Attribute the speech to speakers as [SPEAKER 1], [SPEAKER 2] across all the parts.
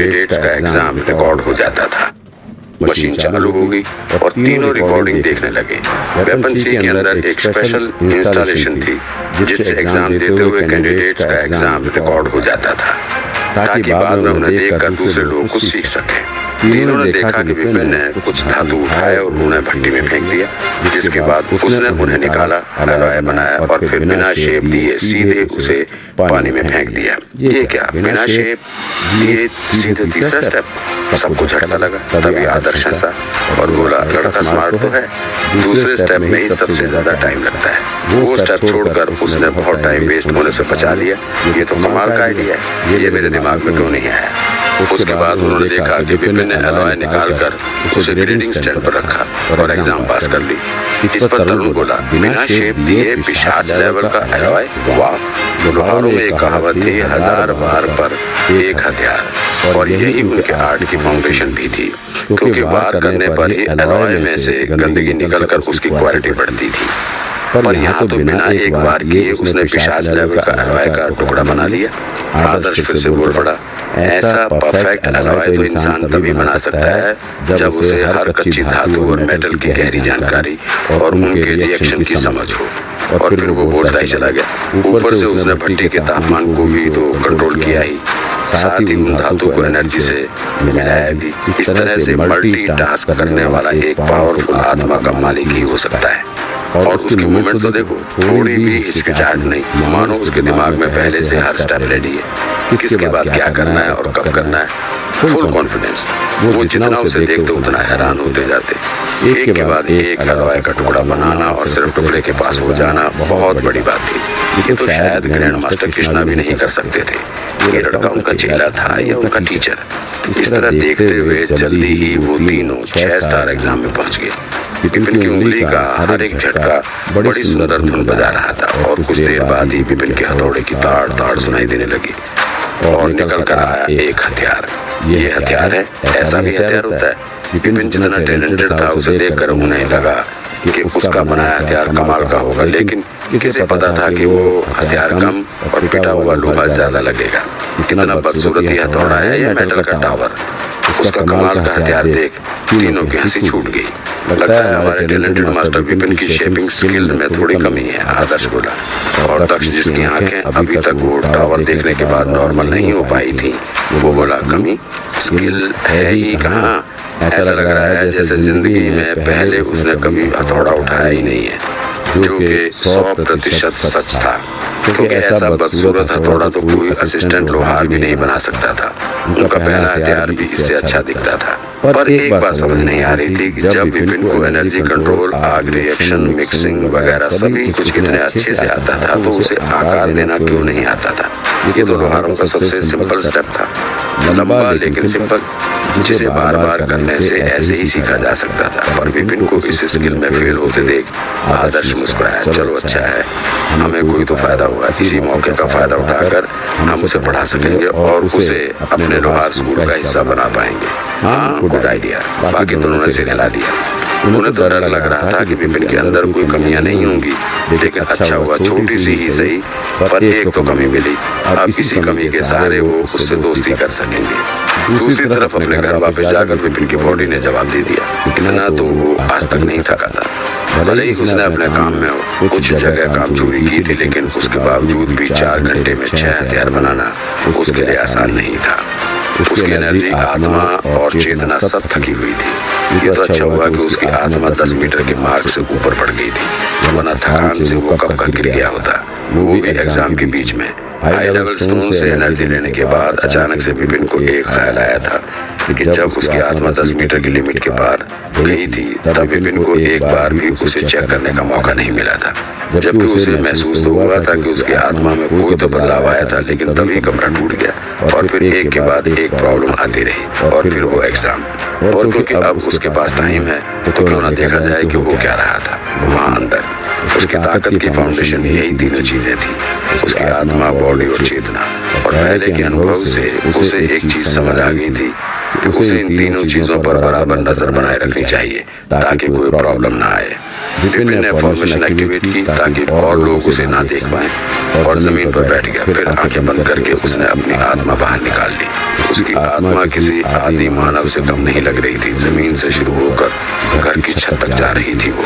[SPEAKER 1] Dates का exam record हो जाता था। मशीन चालू हो गई और तीनों रिकॉर्डिंग देखने लगे। वेपन सी के अंदर एक स्पेशल इंस्टॉलेशन थी जिससे एग्जाम देते हुए कैंडिडेट्स का एग्जाम रिकॉर्ड हो जाता था ताकि बाद में उन्हें देखकर दूसरे लोग कुछ सीख सकें। तीनों ने देखा कि विपिन ने कुछ धातु उठाए और उन्हें भट्टी में फेंक दिया, जिसके बाद उसने उन्हें निकाला, अलॉय बनाया और फिर बिना शेप दिए सीधे उसे पानी में फेंक दिया। ये क्या, बिना शेप दिए सीधे तीसरा स्टेप? सबको झटका लगा। तभी आदर्श हंसा और बोला, लड़का स्मार्ट तो है, दूसरे स्टेप में ही सबसे ज्यादा टाइम लगता है। वो स्टेप छोड़कर उसने बहुत टाइम वेस्ट होने से बचा लिया। ये तो कमाल का आइडिया है, ये मेरे दिमाग में क्यों नहीं आया? उसके बाद उन्होंने देखा कि विपिन ने अलॉय निकालकर उसे ग्रेडिंग स्टैंड पर रखा और एग्जाम पास कर ली। इस पर तरुण बोला, बिना शेप दिए पिशाच लेवल का अलॉय, वाह। लोहारों में एक कहावत थी, 1000 वार पर एक हथियार, और यही उनके आर्ट की फाउंडेशन भी थी, क्योंकि वार करने पर ही अलॉय में से गंदगी निकलकर उसकी क्वालिटी बढ़ती थी। पर यहाँ तो बिना एक बार किए उसने पिशाच लेवल का अलॉय का टुकड़ा बना लिया। आदर्श फिर से बोल पड़ा, ऐसा परफेक्ट अलॉय तो इंसान तभी बना सकता है जब उसे हर कच्ची धातु और मेटल की गहरी जानकारी और उनके रिएक्शन की समझ हो। और फिर वो बोलता ही चला गया। ऊपर से उसने भट्टी के तापमान को भी तो कंट्रोल किया ही, साथ ही उन धातु को एनर्जी से मिलाया भी। इस तरह से मल्टी टास्क करने वाला एक पावरफुल आत्मा का मालिक ही हो सकता है। और उसकी मूवमेंट तो देखो, थोड़ी भी हिचकिचाहट नहीं, मानो उसके दिमाग में पहले से हर स्टेप रेडी है, किसके बाद क्या करना है और कब करना है। Full confidence. वो जितना उसे देखते उतना हैरान होते जाते। एक के बाद एक अलॉय का टुकड़ा बनाना और सिर्फ टुकड़े के पास हो जाना बहुत बड़ी बात थी। ये तो शायद ग्रैंड मास्टर कृष्णा भी नहीं कर सकते थे। ये लड़का उनका चेला था या उनका टीचर? इस तरह देखते हुए जल्दी ही वो तीनों 6 स्टार एग्जाम में पहुंच गए। विपिन की उंगली का हर एक झटका बड़ी सुंदर धुन बजा रहा था और कुछ देर बाद ही विपिन के हथौड़े की ताड़ ताड़ सुनाई देने लगी और निकल कर आया एक हथियार। ये हथियार है? ऐसा भी हथियार होता है? विपिन जितना टैलेंटेड था उसे देखकर उन्हें लगा कि उसका बनाया हथियार कमाल का होगा, लेकिन किसे पता था कि वो हथियार कम और पिटा हुआ लोहा ज्यादा लगेगा। कितना बदसूरत ही हथौड़ा है या मेटल का टावर। उसका कमाल का हथियार देख तीनों की हंसी छूट गई। लगता है हमारे टैलेंटेड मास्टर विपिन की शेपिंग स्किल में थोड़ी कमी है, आदर्श बोला। और दक्ष जिसकी आंखें अभी तक वो टावर देखने के बाद नॉर्मल नहीं हो पाई थी, वो बोला, कमी? स्किल है ही कहाँ? ऐसा लग रहा है जैसे जिंदगी में पहले उसने कभी हथौड़ा उठाया ही नहीं है, जो कि 100% सच था, क्योंकि ऐसा बदसूरत हथौड़ा तो कोई असिस्टेंट लोहार भी नहीं बना सकता था। उनका पहला हथियार भी इससे अच्छा दिखता था। पर एक बात समझ नहीं आ रही थी कि जब विपिन को एनर्जी कंट्रोल, आग रिएक्शन, मिक्सिंग वगैरह सभी कुछ कितने अच्छे से आता था, तो उसे आकार देना क्यों नहीं आता था? ये तो लोहारों का सबसे सिंपल स्टेप था, लंबा लेकिन सिंपल, जिसे बार बार करने से ऐसे ही सीखा जा सकता था। पर विपिन को इस स्किल में फेल होते देख आदर्श मुस्कुराया। चलो अच्छा है, हमें कोई तो फायदा हुआ। इसी मौके का फायदा उठाकर हम उसे पढ़ा सकेंगे और उसे अपने लोहार स्कूल का हिस्सा बना पाएंगे। हाँ, गुड आइडिया। बाकी दोनों ने सिर हिला दिया। उन्हें तो डर लग रहा था कि विपिन के अंदर कोई कमियां नहीं होंगी, लेकिन अच्छा हुआ, छोटी सी ही सही, पर एक तो कमी मिली। अब इसी कमी के सहारे वो उससे दोस्ती कर सकेंगे। दूसरी तरफ अपने घर वापस जाकर विपिन की बॉडी ने जवाब दे दिया। इतना तो वो आज तक नहीं थका था। भले ही उसने अपने काम में कुछ जगह काम चोरी की थी, लेकिन उसके बावजूद भी 4 घंटे में 6 हथियार बनाना उसके लिए आसान नहीं था। उसकी एनर्जी, आत्मा और चेतना सब थकी हुई थी। ये तो अच्छा हुआ कि उसकी आत्मा 10 मीटर के मार्ग से ऊपर बढ़ गई थी, वरना थकान से वो कब का गिर गया होता, वो भी एग्जाम के बीच में। हाई लेवल स्टोन से एनर्जी लेने के बाद अचानक से विपिन को एक ख्याल आया था कि जब उसकी आत्मा 10 मीटर की लिमिट के पार गई थी, तब विपिन को एक बार भी उसे चेक करने का मौका नहीं मिला था। जबकि उसे महसूस तो हुआ था कि उसकी आत्मा में कोई तो बदलाव आया था, लेकिन तभी कमरा टूट गया और फिर एक के बाद एक प्रॉब्लम आती रही। और फिर वो एग्जाम, और क्योंकि अब उसके पास टाइम है तो क्यों ना देखा जाए कि वो क्या रहा था वहाँ अंदर। उसकी ताकत की फाउंडेशन यही तीनों चीजें थी, उसकी आत्मा, बॉडी और चेतना। और पहले के अनुभव से उसे एक चीज समझ आ गई थी कि उसे इन तीनों चीजों पर बराबर नजर बनाए रखनी चाहिए ताकि कोई प्रॉब्लम ना आए। विपिन ने फॉर्मेशन एक्टिवेट की ताकि और लोग उसे ना देख पाएं और जमीन पर बैठ गया। फिर आंखें बंद करके उसने अपनी आत्मा बाहर निकाल ली। उसकी आत्मा किसी आदि मानव से कम नहीं लग रही थी। जमीन से शुरू होकर घर की छत तक जा रही थी वो।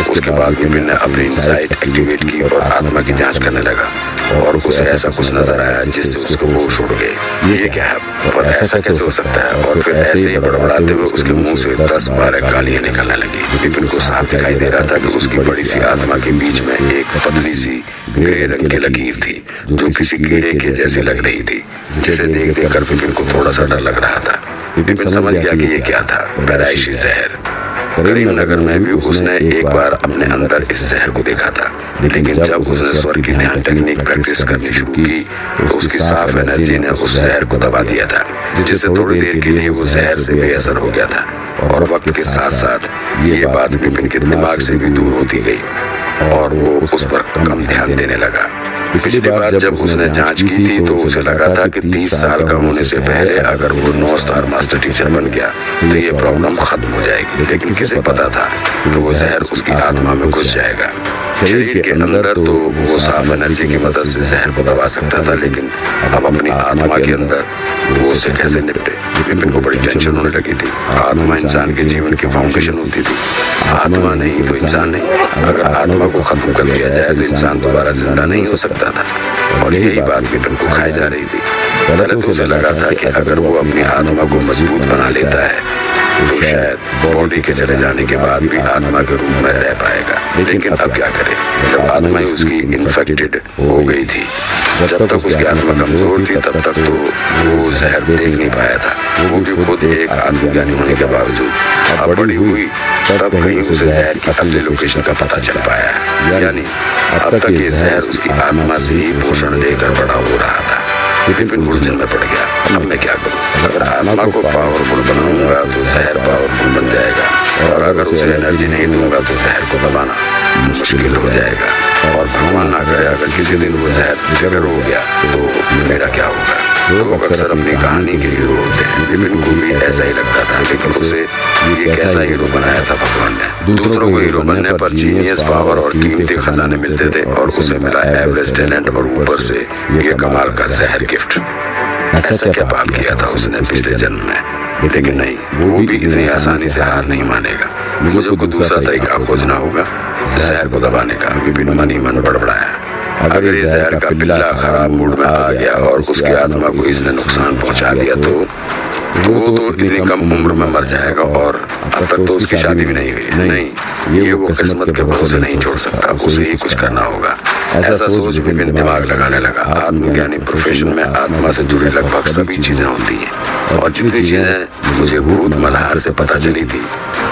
[SPEAKER 1] उसके बाद विपिन ने अपनी इनसाइट एक्टिवेट की और आत्मा की जांच करने लगा और उसे ऐसा कुछ नजर आया जिससे उसके होश उड़ गए। ये क्या है और ऐसा कैसे हो सकता है? और फिर ऐसे ही बड़बड़ाते हुए उसके मुंह से 10-12 गालियां निकलने लगी। विपिन को साफ दिखाई दे रहा था कि उसकी बड़ी सी आत्मा के बीच में एक पतली सी ग्रे रंग की लकीर थी जो किसी कीड़े के जैसी लग रही थी, जिसे देख कर विपिन को थोड़ा सा डर लग रहा था। विपिन समझ गया कि ये क्या था, पैदाइशी जहर। करीमनगर में भी उसने एक बार अपने अंदर इस जहर को देखा था, लेकिन जब उसने स्वर की ध्यान टेक्निक प्रैक्टिस करनी शुरू की तो उसकी साफ एनर्जी ने उस जहर को दबा दिया था, जिससे थोड़ी देर के लिए वो जहर से बेअसर हो गया था। और वक्त के साथ साथ ये बात विपिन के दिमाग से भी दूर होती गई और वो उस पर कम ध्यान देने लगा। पिछली बार जब उसने जांच की थी तो उसे लगा था कि 30 साल का होने से पहले अगर वो 9 स्टार मास्टर टीचर बन गया तो ये प्रॉब्लम खत्म हो जाएगी। लेकिन किसे पता था कि वो जहर उसकी आत्मा में घुस जाएगा। शरीर के अंदर तो वो साफ एनर्जी की मदद से जहर को दबा सकता था, लेकिन अब अपनी आत्मा के अंदर वो उससे कैसे निपटे? विपिन को बड़ी टेंशन होने लगी थी। आत्मा इंसान के जीवन की फाउंडेशन होती थी। आत्मा नहीं तो इंसान नहीं। अगर आत्मा को खत्म कर दिया जाए तो इंसान दोबारा जिंदा नहीं हो सकता था। और यही बात विपिन को खाई जा रही थी। पहले तो उसे लगा था कि अगर वो अपनी आत्मा को मजबूत बना लेता है तो शायद बॉडी के चले जाने के बाद भी आत्मा के रूप में रह पाएगा। लेकिन अब क्या करे जब आत्मा उसकी इन्फेक्टेड हो गई थी। जब तक उसकी आत्मा कमजोर थी तब तक तो वो जहर देख नहीं पाया था, वो भी खुद एक आत्मज्ञानी होने के बावजूद। अब बड़ी हुई तब कहीं उसे जहर की असली लोकेशन का पता चल पाया। यानी अब तक ये जहर उसकी आत्मा से ही पोषण लेकर बड़ा हो रहा था। विपिन उलझन में पड़ गया। अब मैं क्या करूं? अगर आत्मा को पावरफुल बनाऊंगा तो जहर पावरफुल बन जाएगा, और अगर उसे एनर्जी नहीं दूंगा तो जहर को दबाना मुश्किल हो जाएगा। और भगवान ना करे अगर किसी दिन वो जहर ट्रिगर हो गया तो मेरा क्या होगा? लोग अक्सर अपनी कहानी के हीरो होते हैं। विपिन को भी ऐसा ही लगता था, लेकिन उसे ये कैसा हीरो बनाया था भगवान ने? दूसरों को हीरो बनने पर जीनियस पावर और कीमती खजाने मिलते थे और उसे मिला एवरेज टैलेंट और ऊपर से ये कमाल का जहर गिफ्ट। ऐसा क्या पाप किया था उसने पिछले जन्म में? लेकिन नहीं, वो भी इतनी आसानी से हार नहीं मानेगा। मुझे को दूसरा तरीका खोजना होगा जहर को दबाने का। विपिन मन ही मन बड़बड़ाया। अगर ये जहर का पिल्ला खराब मूड में आ गया और उसकी आत्मा को इसने नुकसान पहुंचा दिया तो वो तो इतनी कम उम्र में मर जाएगा और अब तक तो उसकी शादी भी नहीं हुई। नहीं, ये वो किस्मत के भरोसे नहीं छोड़ सकता, उसे ही कुछ करना होगा। ऐसा सोच विपिन दिमाग लगाने लगा। आत्मज्ञानी प्रोफेशन में आत्मा से जुड़ी लगभग सभी चीजें होती हैं, और जितनी चीजें मुझे भूत मल्हार से पता चली थी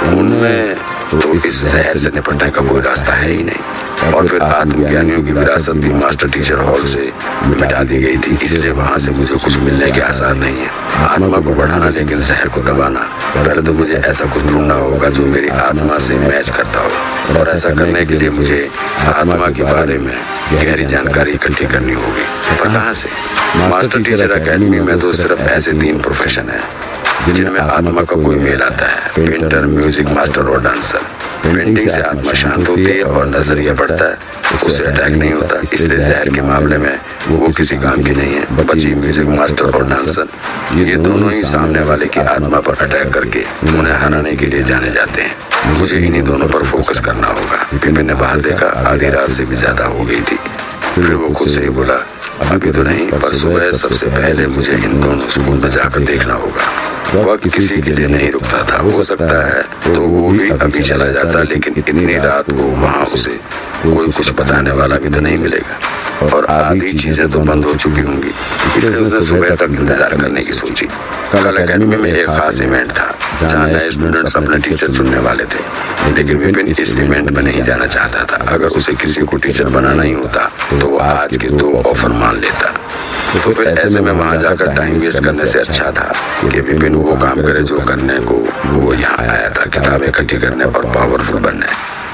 [SPEAKER 1] उनमें तो इस जहर से निपटने का कोई रास्ता है ही नहीं। और फिर आत्मज्ञानियों की विरासत भी मास्टर टीचर हॉल से मिटा दी गई थी, इसलिए वहां से मुझे कुछ मिलने के आसार नहीं है। आत्मा को बढ़ाना लेकिन जहर को दबाना, पहले तो मुझे ऐसा कुछ ढूंढना होगा जो मेरी आत्मा से मैच करता हो, और ऐसा करने के लिए मुझे आत्मा के बारे में गहरी जानकारी इकट्ठी करनी होगी। पर कहाँ से? मास्टर टीचर अकेडमी में तो सिर्फ ऐसे 3 प्रोफेशन है जिनमें आत्मा का कोई मेल आता है, पेंटर, म्यूजिक मास्टर और डांसर। पेंटिंग से आत्मा शांत होती है और नजरिया बढ़ता है, उससे अटैक नहीं होता, इसलिए जहर के मामले में वो किसी काम की नहीं है। बची म्यूजिक मास्टर और डांसर, ये दोनों ही सामने वाले की आत्मा पर अटैक करके उन्हें हराने के लिए जाने जाते हैं। मुझे इन्हीं दोनों पर फोकस करना होगा। विपिन ने बाहर देखा, आधी रात से भी ज्यादा हो गई थी। फिर वो खुद से ही बोला, अभी तो नहीं, पर सुबह सबसे पहले मुझे इन दोनों स्कूल में जाकर देखना होगा। वक्त किसी के लिए नहीं रुकता था, हो सकता है तो वो भी अभी चला जाता, लेकिन इतनी रात को वहाँ उसे कोई कुछ बताने वाला भी तो नहीं मिलेगा, और आधी चीजें तो बंद हो चुकी होंगी। इसलिए उसने सुबह तक इंतजार करने की सोची। कल अकेडमी में एक खास इवेंट था जहाँ नए स्टूडेंट्स अपने टीचर चुनने वाले थे, लेकिन विपिन इस इवेंट में नहीं जाना चाहता था। अगर उसे किसी को टीचर बनाना ही होता तो वो आज के 2 ऑफर मान लेता। तो फिर ऐसे में वहाँ जाकर टाइम वेस्ट करने से अच्छा था कि विपिन वो काम करे जो करने को वो यहाँ आया था, किताबें इकट्ठी करने और पावरफुल बनने।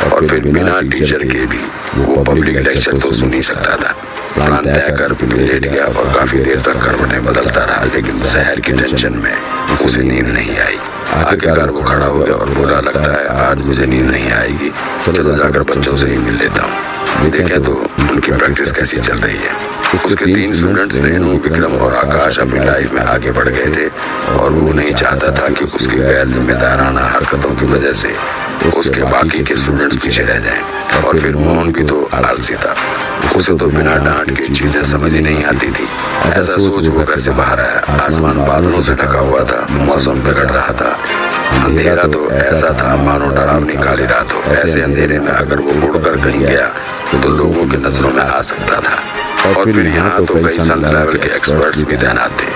[SPEAKER 1] और फिर बिना टीचर के भी वो पब्लिक लेक्चर तो सुन ही सकता था। प्लान तय कर विपिन लेट गया और काफी देर तक करवटें बदलता रहा, लेकिन जहर की टेंशन में उसे नींद नहीं आई। आखिरकार वो खड़ा हो गया और बोला, लगता है आज मुझे नींद नहीं आएगी, चलो जाकर बच्चों से ही मिल लेता हूँ, देखें तो उनकी प्रैक्टिस कैसी चल रही है। उसके 3 स्टूडेंट्स रेणु, विक्रम और आकाश अपनी लाइफ में आगे बढ़ गए थे और वो नहीं चाहता था कि उसकी गैर जिम्मेदाराना हरकतों की वजह से उसके बाकी के स्टूडेंट्स पीछे रह जाएं। और फिर मोहन भी तो आलसी था, उसे तो बिना डांट के चीजें समझ ही नहीं आती थी। ऐसा सोच वो घर से बाहर आया। आसमान बादलों से ढका हुआ था, मौसम बिगड़ रहा था, अंधेरा तो ऐसा था मानो डरावनी काली रात हो। ऐसे अंधेरे में अगर वो उड़कर कहीं गया तो लोगों की नजरों में आ सकता था। और फिर यहाँ तो कई संत लेवल के एक्सपर्ट्स भी तैनात थे।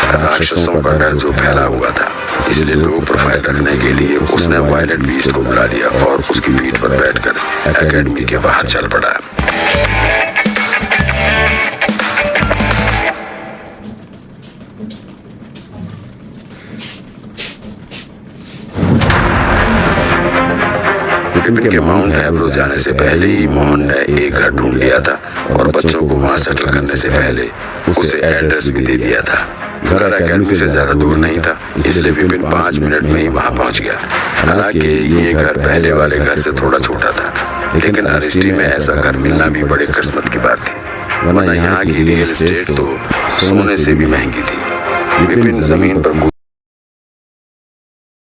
[SPEAKER 1] राक्षसों का डर जो फैला हुआ था, इसलिए लो प्रोफाइल रखने के लिए उसने वायलेट बीस्ट को बुला लिया और उसकी पीठ पर बैठकर एकेडमी के बाहर चल पड़ा। विपिन के माउंट एवरेस्ट जाने से पहले ही मोहन ने एक घर ढूंढ लिया था और बच्चों को वहां सेटल करने से पहले उसे एड्रेस भी दे दिया था। घर एकेडमी से ज्यादा दूर नहीं था, इसलिए विपिन 5 मिनट में ही वहां पहुंच गया। हालांकि ये घर पहले वाले घर से थोड़ा छोटा था, लेकिन अरेस्टी में ऐसा घर मिलना भी बड़ी किस्मत की बात थी, वरना यहाँ की रियल एस्टेट तो सोने से भी महंगी थी। विपिन जमीन पर